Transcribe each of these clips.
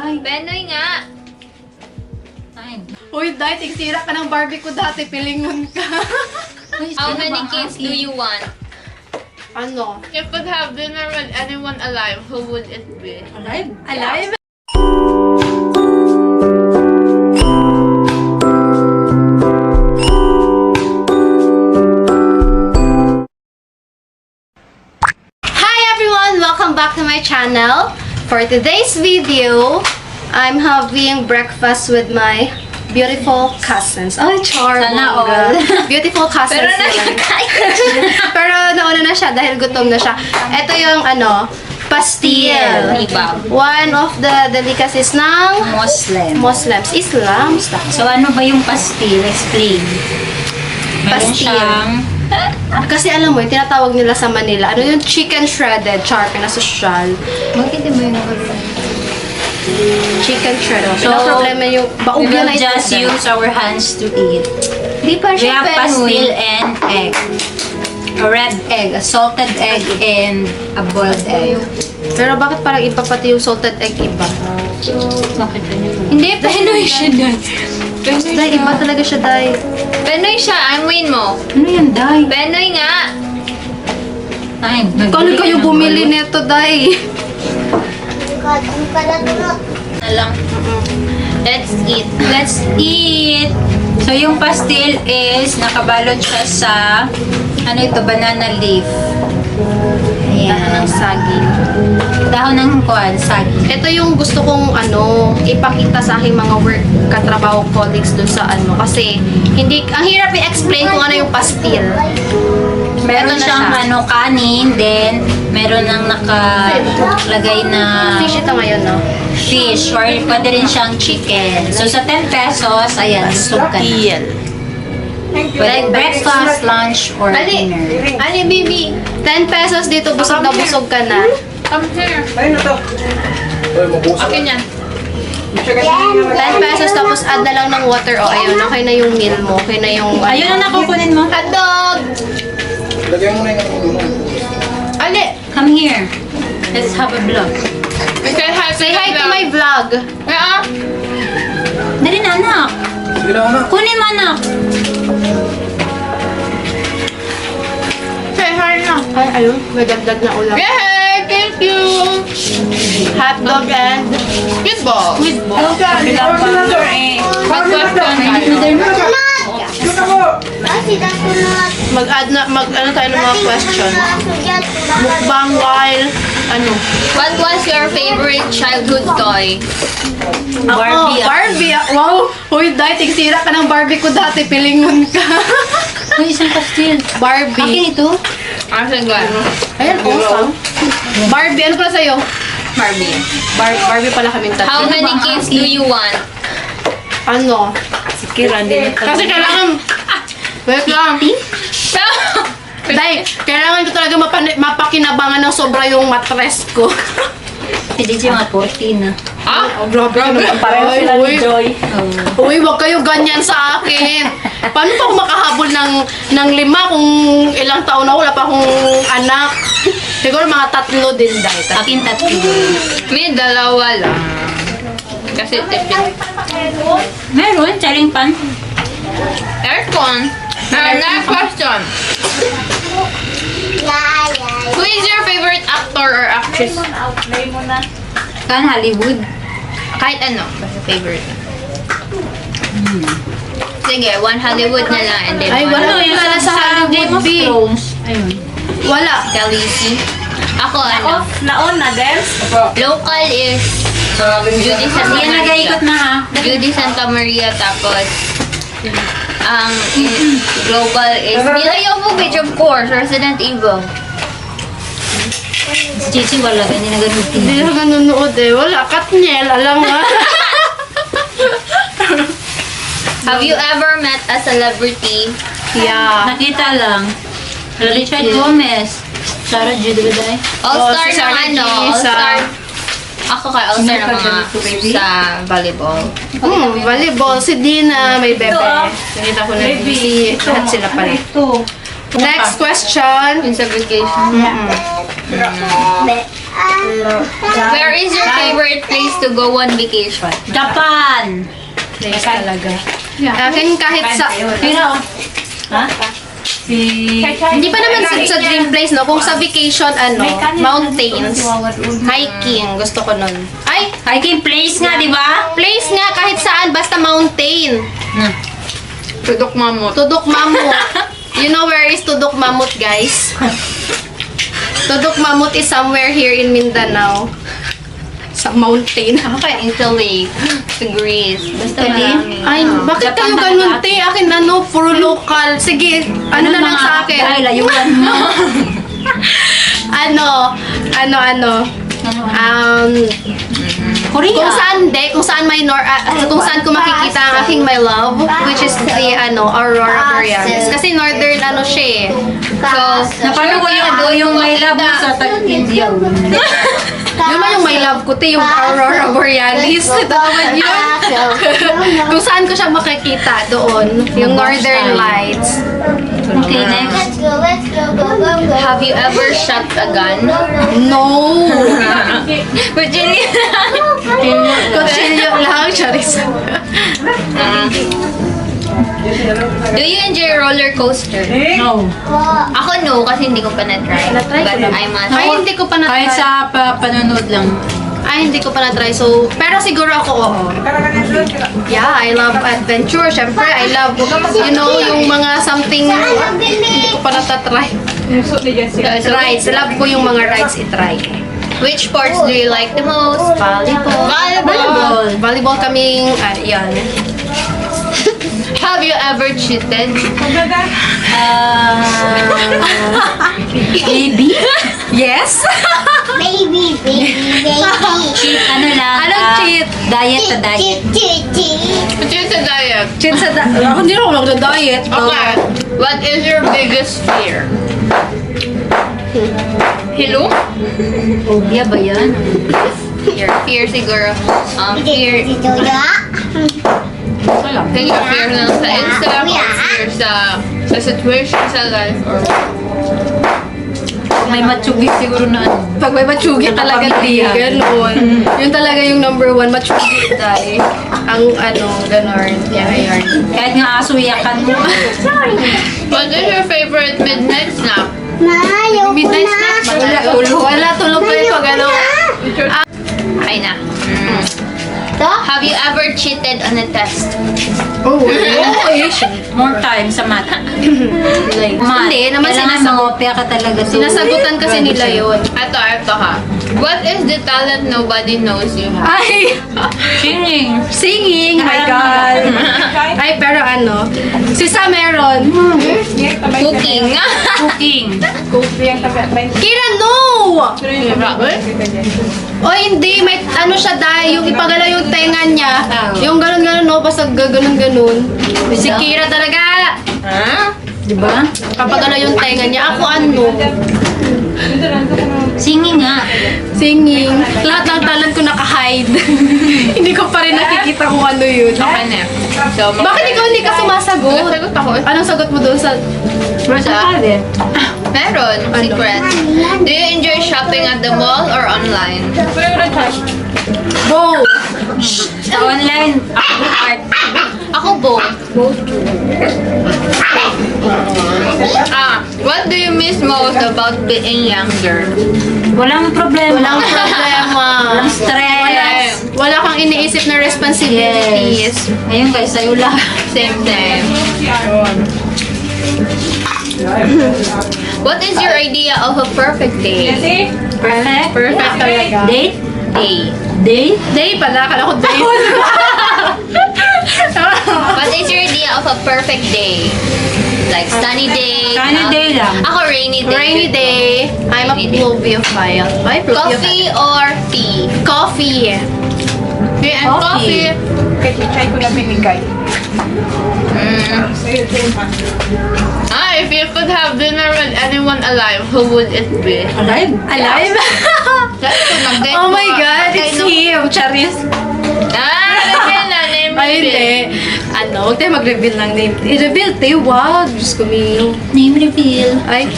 Day. Benoy nga. Uy, Day, tigsira ka ng Barbie ko dati. Pilingon ka. How many kids do you want? Ano? If you could have dinner with anyone alive, who would it be? Alive? Alive? Hi everyone! Welcome back to my channel. For today's video, I'm having breakfast with my beautiful cousins. Oh, char! Sana bongga. all. Beautiful cousins. Pero naman. Pero nauna na siya dahil gutom na siya. Ito yung pastil. Ibaw. One of the delicacies ng Muslims. Islams. So, ano ba yung pastil? Explain. Meron Pastil. siyang... Kasi alam mo, yung tinatawag nila sa Manila, ano yung chicken shredded, char, pinasosyal. Bakit mo yung Chicken shredded. So, So, problema yung we baugyan will na just use our hands to eat. Di pa We siya have pastil and egg. A red egg, a salted egg, and a boiled egg. Pero bakit parang iba pati yung salted egg iba? Bakit ganyan? Hindi, Penoy siya, Day. Day, iba talaga siya, Day. Benoy siya. Amuin mo. Ano yan, Day? Benoy nga. Ay, Kano kayo bumili nito, Day? na lang. Let's eat. Let's eat! So, yung pastil is nakabalot siya sa ano ito, banana leaf. Dahon ng saging. Dahon ng saging. Ito yung gusto kong ipakita sa aking mga work katrabaho colleagues dun sa kasi ang hirap i-explain kung ano yung pastil. Meron Ito na siyang siya. kanin, then meron nang nakalagay na Fish ito ngayon, no? fish, or pwede rin siyang chicken. So, sa 10 pesos, ayan, busog ka na. Like breakfast, lunch, or dinner. Ani, baby? 10 pesos dito, busog na busog ka na. Come here. Ayun na to. Ay, mabusok. Akin yan. 10 pesos, tapos add na lang ng water. O, ayun, okay na yung meal mo. Okay na yung... Ayun na nakukunin mo. Hotdog! Lagay mo na yung ano mo. Ali! Come here. Let's have a vlog. Say hi to my vlog. Yeah. Dali na, anak. Sige lang na. Kunin mo, anak. Say hi na. Ay, ayun, may dagdag na ulam. Yay! Thank you. Hotdog and... Meatball. Meatball. Kabilang pa. What question? Ano tayo ng mga question? Mukbang while, What was your favorite childhood toy? Barbie. Barbie. Wow! Uy, Day, tigsira ka ng Barbie ko dati. Pilingon ka. May isang pastil. Barbie. Akin ito. Asan ba? Ayan, awesome. Barbie, ano pala sa'yo? Barbie. Barbie pala kaming tatlo. How many kids do you want? Ano? Si Kira, hindi na Kasi kailangan... Wait lang. Day, kailangan ko talaga mapakinabangan ng sobra yung matres ko. Si DJ mga 14 na. Oh, grabe ka naman. Pareho sila ni Joy. Uy, wag kayo ganyan sa akin. Paano pa ako makahabol ng 5 kung ilang taon na wala pa akong anak? Siguro mga 3 din, Day. Akin 3. May 2 lang. Kasi tipid. Meron, charing pan. Aircon. Next question. Who is your favorite actor or actress? Kan Hollywood. Kahit ano. Basta favorite. Sige, one Hollywood na lang and then Ay, one wala yung pala sa Game of Hollywood, B. Thrones. Ayun. Wala. Khaleesi. Ako Naon na, Debs? local is Judy Santa Yan, nag-aikot Maria. na ha. Judy Santa Maria tapos ang global is Mila Jovovich, of course, Resident Evil. Si Chichi wala, ganyan na ganun. Hindi na nanonood eh. Wala. Katniel, alam nga. Have you ever met a celebrity? Yeah. Nakita lang. Richard Gomez. Sarah Judy Baday. All-star si ng Sarah G, all-star. Ako kay all-star ng mga sa volleyball. Volleyball. Si Dina, may bebe. Nakita ko na si lahat sila pala. Next question. Yung sa vacation. Where is your favorite place to go on vacation? Japan! Place talaga. Akin kahit sa... Ha? Hindi pa naman sa dream place, no? Kung sa vacation, mountains, hiking, gusto ko nun. Ay, Hiking place nga, di ba? place nga kahit saan, basta mountain. Tudok mamot. Tudok Mamut. You know where is Tudok Mamut, guys? Tudok Mamut is somewhere here in Mindanao. Sa mountain. Okay, Italy. To Greece. Basta marami. Ay, bakit kayo ganun, te? Akin puro local. Sige, ano na lang sa akin? Ay, layuan mo. Korea. Kung saan kung saan ko makikita ang aking my love, which is the Aurora Borealis. Kasi northern siya eh. So, Napano ko yung may labo sa India. yun man yung my love ko, te, yung Aurora Borealis. Tawad yun. Kung saan ko siya makikita doon, yung northern lights. Okay, next. Have you ever shot a gun? No! Virginia. Kutsilyo lang, charis. Do you enjoy roller coaster? No. Ako no, kasi hindi ko pa na-try. But I must. Ay, hindi ko pa Kahit na-try. sa panonood lang. Ay, hindi ko pa na-try. So, pero siguro ako, oo. Yeah, I love adventure. Siyempre, I love, yung mga something, hindi ko pa natatry. Rides. Love ko yung mga rides i-try. Which sports do you like the most? Volleyball. Volleyball kaming, yan. Have you ever cheated? Baby? Yes? Cheat, ano lang. Anong cheat? Diet to diet. Cheat sa diet. Cheat sa hindi na ako lang sa diet. Okay. What is your biggest fear? Hello? Obya ba yan? Fear siguro. Fear. Think of fear lang sa exam or fear sa situation sa life or May matsugi siguro na ano. Pag may matsugi talaga, di Napapagpilihan. ganun. Yun talaga yung number one, matsugi dahil. Ang ganun. Yeah, ayan. Kahit nga aso iyakan mo. what is your favorite midnight snack? Midnight snack. Wala tulog pa ito, gano'n. Ay na. Have you ever cheated on a test? Oh, More time sa math. Like, hindi, naman Kailangan mangopya ka talaga. So, sinasagutan kasi nila yun. Ito ha. What is the talent nobody knows you have? Ay! Singing. Singing! My God! Ay, pero si Sa meron. Cooking. Cooking. Kira, no! O hindi, may siya dahil, yung ipagalaw yung tenga niya. Yung ganun-ganun, no? Basta ganun-ganun. Si Kira talaga. Diba? Papagalaw yung tenga niya. Ako Singing nga. singing. Lahat ng talent ko naka-hide. Hindi ko pa rin nakikita kung ano yun. Okay na. So, Bakit ikaw hindi ka sumasagot? Sagot ako. Anong sagot mo doon sa... Meron. Secret. Do you enjoy shopping at the mall or online? Bow! Sa online. Art. Ako both. What do you miss most about being younger? Walang problema. Walang problema. Walang stress. Wala kang iniisip na responsibilities. Ngayon guys, sa'yo lang. Same. What is your idea of a perfect day? Perfect. Perfect talaga. Date? Day. Date? Day pala, kala ko day. What is your idea of a perfect day? Like sunny day? Sunny day lang. Ako rainy day. Rainy day. I'm a pluviophile. Ay, Coffee or tea? Coffee. And Coffee. if you could have dinner with anyone alive, who would it be? Alive? Alive? Oh my God, it's him. Charis. Lagyan na, name Ay, hindi. Huwag tayo mag-reveal ng name. I-reveal tayo. Wow, Diyos ko, Mio. Name reveal. Ay.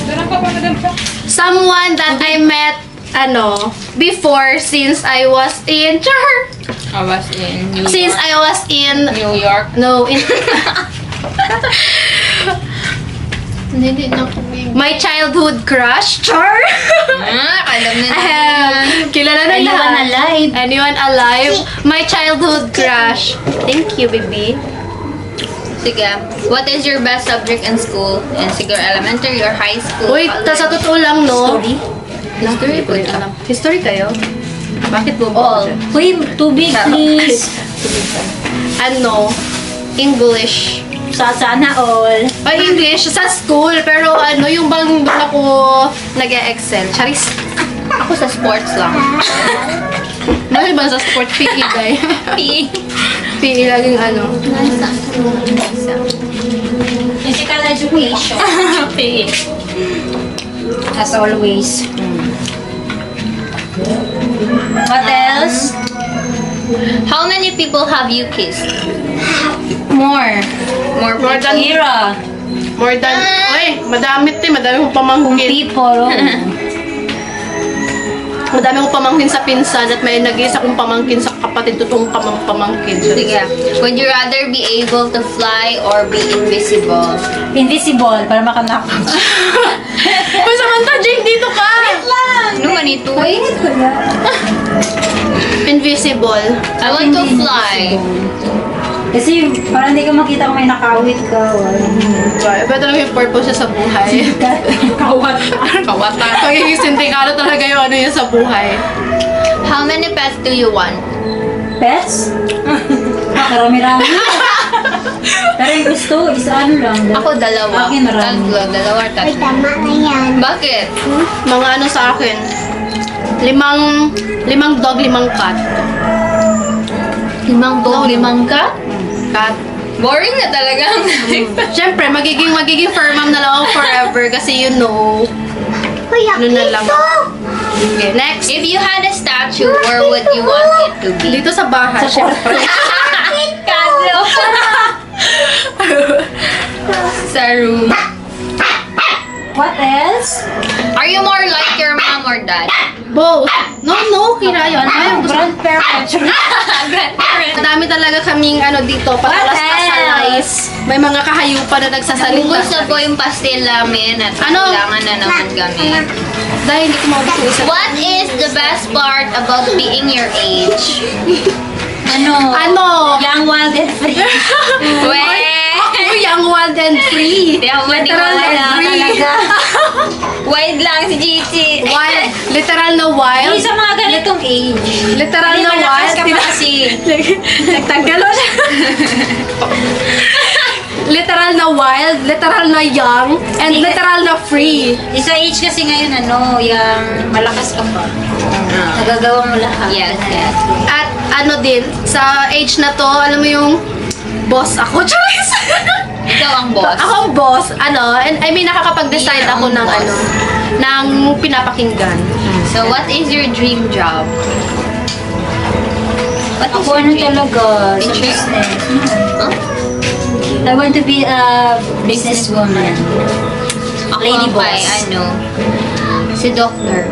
Someone that I met before, since I was in I was in New since York. I was in New York. no in hindi na my childhood crush. Char. Alam na I have kilala na Anyone lahat. alive? Anyone alive? My childhood crush. Thank you, baby. Sige. What is your best subject in school? In siguro elementary or high school? Uy, sa totoo lang, no? Story? History po alam. History kayo? Bakit po All. Uy, tubig please. English. Sana all. Ay, English sa school, pero yung bang doon ako nag-excel. Charis. Ako sa sports lang. Dahil ba sa sport PE guy? PE. PE laging Physical education. PE. As always. What else? How many people have you kissed? More. More More than Ira. More than, madami kong pamangkin. People. Madami kong pamangkin sa pinsan at may nag-iisa kong pamangkin sa kapatid totoong pamangkin. Sige. Would you rather be able to fly or be invisible? Invisible, para makanakap. Kung Samantha, Jane, dito ka! Ano man ito? Invisible. I want to fly. Kasi parang hindi ka makita kung may nakawit ka. Iba talaga yung purpose niya sa buhay. Kawatan. Pagiging sindikalo talaga yung niya sa buhay. How many pets do you want? Pets? Marami-rami. Pero yung gusto, isa lang. Ako dalawa. Akin marami. Dalawa or tatlo. Bakit? Mga sa akin, limang dog, 5 cat. 5 dog, 5 cat? Cat. Boring na talaga. Siyempre, magiging firm na lang ako forever kasi na lang. Okay, next. If you had a statue, where would you want it to be? Dito sa bahay, syempre. Kadlo. Sa room. What else? Are you more like your mom or dad? Both. No, kira yun. Ayaw, gusto. Grandparents. Madami talaga kaming dito, patalas na sa lies. May mga kahayupan na nagsasalita. Ubus na po yung pastil namin at kailangan na naman kami. Dahil hindi ko maubos yung isa. What is the best part about being your age? Young, wild, and free. Ako young, wild, and free. Hindi ako Literal maniwala na free. talaga. Wide lang si Gigi. Wild. Literal na wild. Hindi sa mga ganitong age. Literal na wild. ka pa kasi. Nagtanggal mo siya. Literal na wild, literal na young, and literal na free. Isa age kasi ngayon, yung malakas ka pa. Nagagawa mo lahat. Yes, yes. At din, sa age na to, alam mo yung boss ako. Choice! Ikaw ang boss. Ako ang boss, and I mean, nakakapag-decide You're ako ang ng boss. ng pinapakinggan. So, what is your dream job? What is Ako your dream? talaga sa Teacher? business. Huh? I want to be a businesswoman. Ako Lady ang boss. Si Doctor.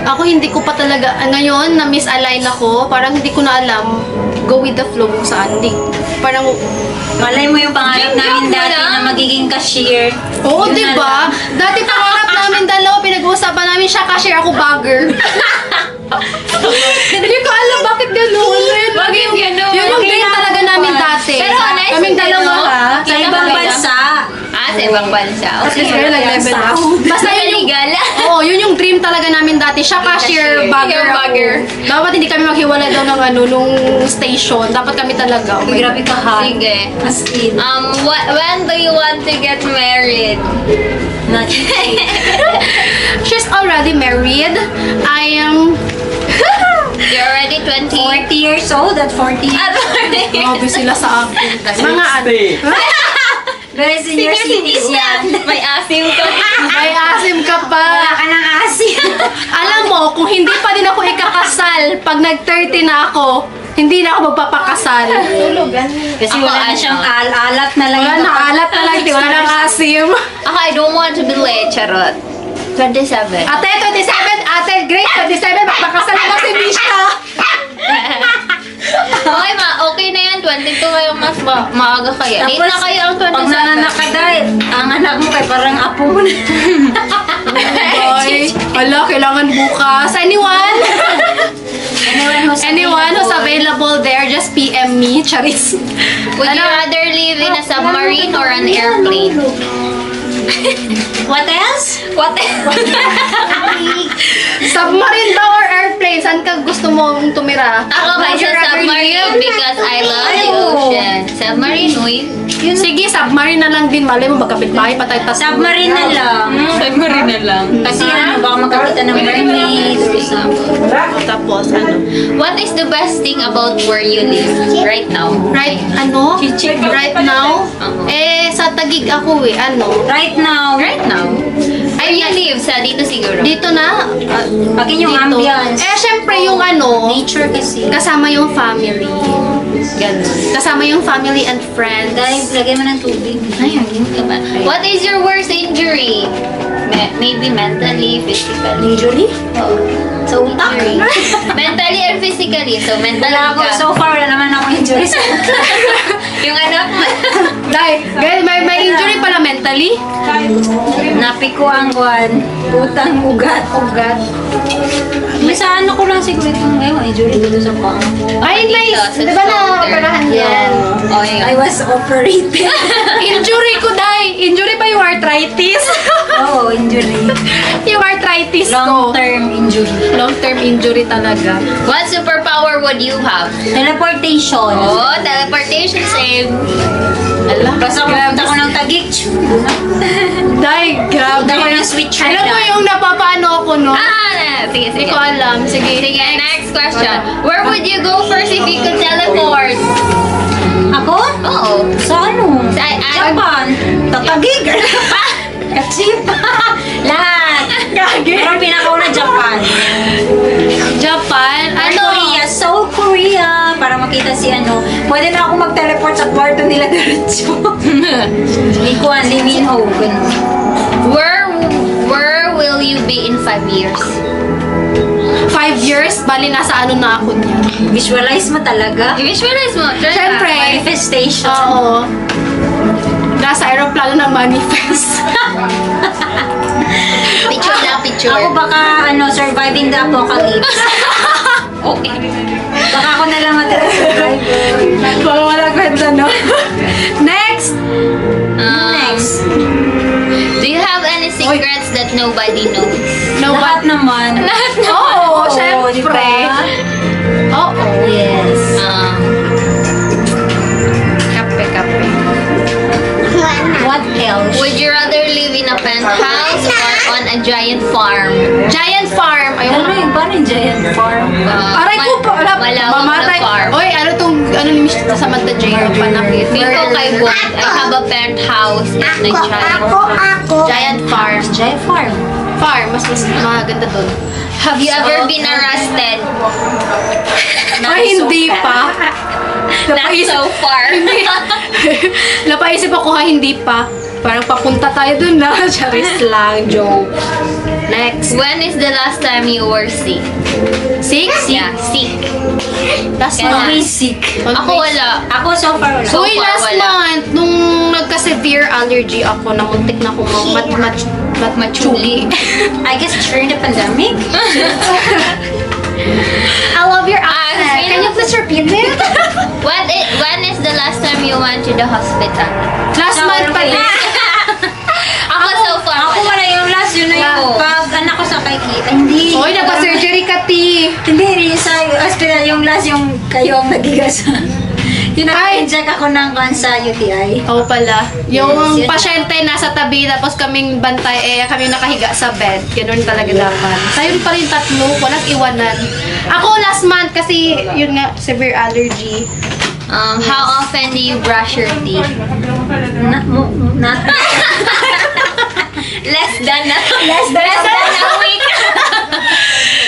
Ako hindi ko pa talaga, ngayon, na-misalign ako, parang hindi ko na alam, go with the flow kung saan. Hindi, parang, Malay mo yung pangarap Dream namin job mo dati lang. na magiging cashier. oo, Yun di na ba? lang. Dati pangarap namin dalawa, pinag-uusapan namin siya cashier, ako bagger. Hindi ko alam bakit gano'n. Bakit ganun? Yun yung dream talaga namin dati. Pero honest, kaming dalawa ha. Sa ibang bansa. Sa ibang bansa. Kasi sir, nag-level up. Basta yun yung, Legal. oo, yun yung dream talaga namin dati. Siya cashier, bagger Ikaw bagger. ako. Dapat hindi kami maghiwalay daw ng nung station. Dapat kami talaga. Uy, grabe ka ha. Sige. As in. When do you want to get married? Not She's already married. I am... You're already 20. 40 years old at 40. Grabe sila sa akin. Mga Very senior citizen. May asim ka. may asim ka Wala pa. ka ng asin. Alam mo, kung hindi pa din ako ikakasal, pag nag-30 na ako, hindi na ako magpapakasal. Kasi Ako, wala na siyang alat na lang. Wala yung na, alat na lang, di wala nang asim. Ako, I don't want to be late, charot. 27. Ate, 27, ate, Grace, sa December, magpakasal na si Misha. Okay, okay na yan. 22 kayo mas maaga kaya. Late na kayo ang 27. Pag nanganak ka dahil, ang anak mo kay parang apo mo na. Boy, wala, kailangan bukas. Anyone who's available there, just PM me. Charis. Would you rather live in a submarine or an airplane? What else? What else? Submarine ba or airplane? Saan ka gusto mong tumira? Ako ba sa submarine because I love the ocean. Submarine, uy. Sige, submarine na lang din. Malay mo, magkapit-bahay pa tayo. Submarine na lang. Submarine na lang. Kasi baka makakita ng mermaid or something. Tapos, What is the best thing about where you live right now? Right now? Sa Taguig ako Right now. Right now? Where you live? Sa dito siguro? Dito na. Pagin yung Dito. ambience. Syempre yung Nature kasi. kasama yung family. Ganun. Kasama yung family and friends. Dahil lagay mo ng tubig. Ayun, diba? What is your worst injury? Maybe mentally, physically. Injury? Oh. Sa utak. Mentally and physically. So, mentally Wala ako. ka. So far, wala naman ako injuries. Yung anak mo. Guys, may injury pala mentally. Napiko ang kuwan. Utang, ugat. May sa ano ko lang siguro itong injury dito sa pang. Ay, nice. Sa Di ba na shoulder. operahan yan? Oh, yun. I was operated. Injury ko, Day. Injury pa yung arthritis. Oo, injury. Yung arthritis ko. Long-term injury. Long-term injury talaga. What superpower would you have? Teleportation. Oh, teleportation, same. Basta pumunta ko ng Taguig. Day, grabe. Punta ko ng switcher Alam mo lang. yung napapano ako, no? Sige, Hindi sige. ko alam. Sige. Sige, next question. Where would you go first if you could teleport? Ako? Oo. Sa ano? Japan. Taguig. Katsip. Lahat. Pero pinakauna Japan. Japan? Ano? Korea. South Korea. Para makita si ano. Pwede na ako mag-teleport sa kwarto nila diretso. Ikuan, Lee Min Ho. Ganun. Where will you be in 5 years? 5 years? Bali, nasa ano na ako niya. Visualize mo talaga. I-visualize mo. Try Siyempre. Manifestation. Oo. Nasa aeroplano na manifest. Picture lang, picture. Ako baka surviving the apocalypse. Okay. Baka ako na lang matira-survive. Baka wala kwenta, no? Next! Next. Do you have any secrets that nobody knows? Lahat naman. Oo, Oo, syempre. diba? Oo. Yes. Kape. What else? Would you rather live in a penthouse or on a giant farm? Giant farm. Ano Ayun. yung paano yung giant farm? Aray ko pa. Malawak na farm. Oy, ano ni Miss Samantha J. Panakit. Feel ko kay both. I have a penthouse and a giant farm. Giant farm. Farm. Mas maganda doon. Have you ever been arrested? Ay, hindi pa. Not so far. Napaisip ako hindi pa. Parang papunta tayo dun na. Charis lang, joke. Next. When is the last time you were sick? Sick? Yeah, sick. Last Kaya- month. Always sick. Ako wala. Ako so far wala. So Uy, far, last wala. month, nung nagka-severe allergy ako, namuntik na akong Machuli. I guess during the pandemic. I love your accent. Can you please repeat it? When is the last time you went to the hospital? Last month pa din. Ako so far Ako wala. wala yung last, yun na yung pag anak ko sa hindi. Uy, napa-surgery ka, Ti. Hindi, yung sa hospital, yung last, yung kayo ang nagigas. Yun naka-inject ako ng sa UTI. Oo pala. Yung Yes, yun. pasyente nasa tabi, tapos kaming bantay, kami nakahiga sa bed. Ganun talaga dapat. Tayo pa rin tatlo, walang iwanan. Ako last month, kasi yun nga, severe allergy. How often do you brush your teeth? Not Less than a week.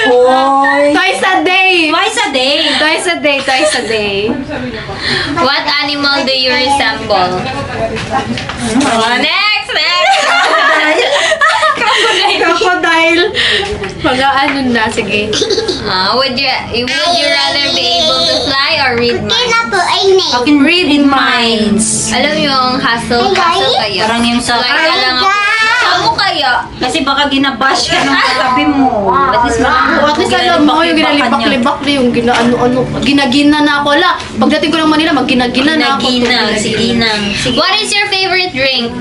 Hoy. Twice a day! Twice a day. Twice a day. What animal do you resemble? Next! Crocodile. Mga ano na, sige. Would you rather be able to fly or read minds? I can read in minds. Alam mo yung hustle kayo. Parang yung sa... Fly ka lang ako. Saan mo kaya? Kasi baka ginabash ka ng katabi mo. At least At least alam mo, yung ginalibak-libak na yung ginaano-ano. Ginagina na ako la. Pagdating ko ng Manila, magginagina na ako. Ginang, si Ginang. What is your favorite drink?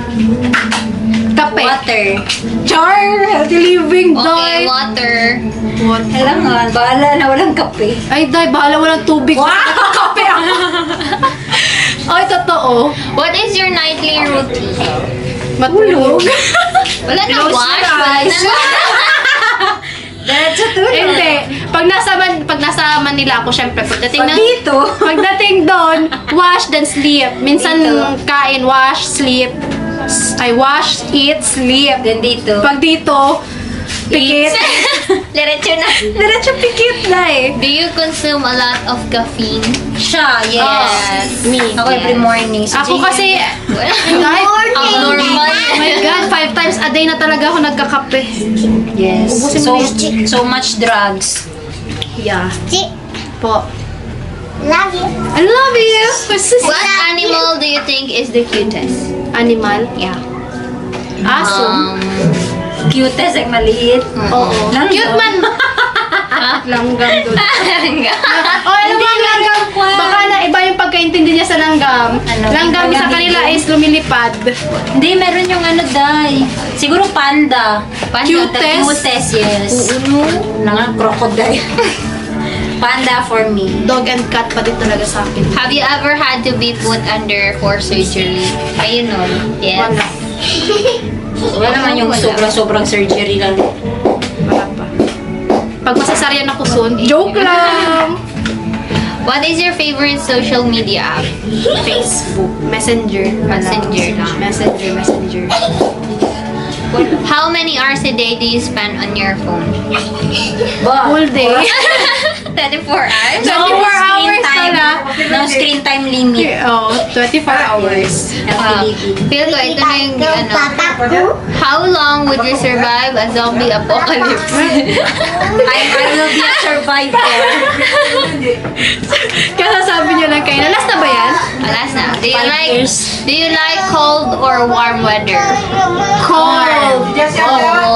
Kape. Water. Char! Healthy living, Okay, Day. water. Alam nga, bahala na walang kape. Ay, Day, bahala walang tubig. Wow! Kape ako. Ay, totoo. What is your nightly routine? Matulog. Wala na Close wash. your Wala eyes. na. Diretso tulog. Hindi. Pag nasa Manila ako, syempre, Pag dito. pagdating doon, wash, then sleep. Minsan, Dito. kain, wash, sleep. I wash, eat, sleep. Then dito. Pag dito, pikit. Diretso na. Diretso pikit na eh. Do you consume a lot of caffeine? Siya, yes. Me. Ako every morning. Si Ako Jane- kasi, Ang normal. oh my God, 5 times a day na talaga ako nagkakape. Yes. Ubusin So, mo na so much drugs. Yeah. Po. Love you. I love you. What animal do you think is the cutest? Animal? Yeah. Aso. Cutest, like maliit. Oo. Langgam. Cute man. Langgam doon. Oh, ano ba ang langgam? Baka na iba yung pagkaintindi niya sa langgam. Ano? Langgam sa kanila is lumilipad. Hindi, meron yung ano, Day. Siguro panda. Cutest? Cutest, yes. Uno. Nang crocodile. Panda for me. Dog and cat pa din talaga sa akin. Have you ever had to be put under for surgery? Ayun no. Yes. Wala. Wala naman yung sobrang surgery lang. Wala pa. Pag masasaryan ako soon, joke lang! What is your favorite social media app? Facebook. Messenger. Messenger lang. Messenger. How many hours a day do you spend on your phone? Whole day. 24 hours? 24 hours pala. No screen time limit. Oh, 24 hours. Feel ko, ito na yung ano. Papa ko. How long would you survive a zombie apocalypse? I will be a survivor. Kaya sabi niyo lang kayo, last na ba yan? Alas na. Do you 5 like years. cold or warm weather? Cold.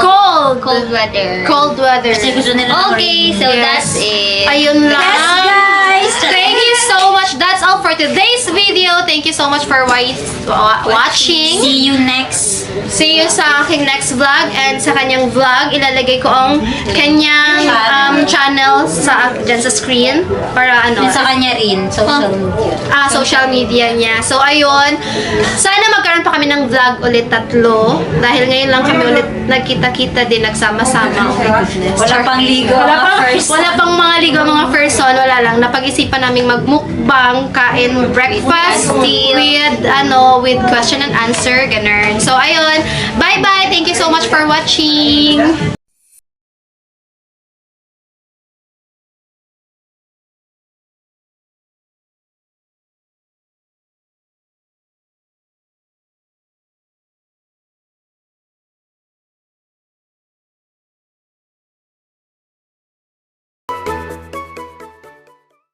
Cold. Cold weather. Cold weather. Kasi gusto nila Okay, so Yes. that's it. Ayun lang. Yes, guys! Thank you so much. That's all for today's video. Thank you so much for watching. See you next. See you sa aking next vlog and sa kanyang vlog. Ilalagay ko ang kanyang channel sa dyan sa screen para ano. And sa kanya rin, social media. Social media niya. So, ayun. Sana magkaroon pa kami ng vlog ulit 3. Dahil ngayon lang kami ulit nagkita-kita din, nagsama-sama. Oh my goodness. Wala pang ligo. Wala pang mga ligo, mga person. Wala lang. Napag-isipan namin mag-mukbang, kain, breakfast with question and answer, ganun. So, ayun. Bye-bye. Thank you so much for watching.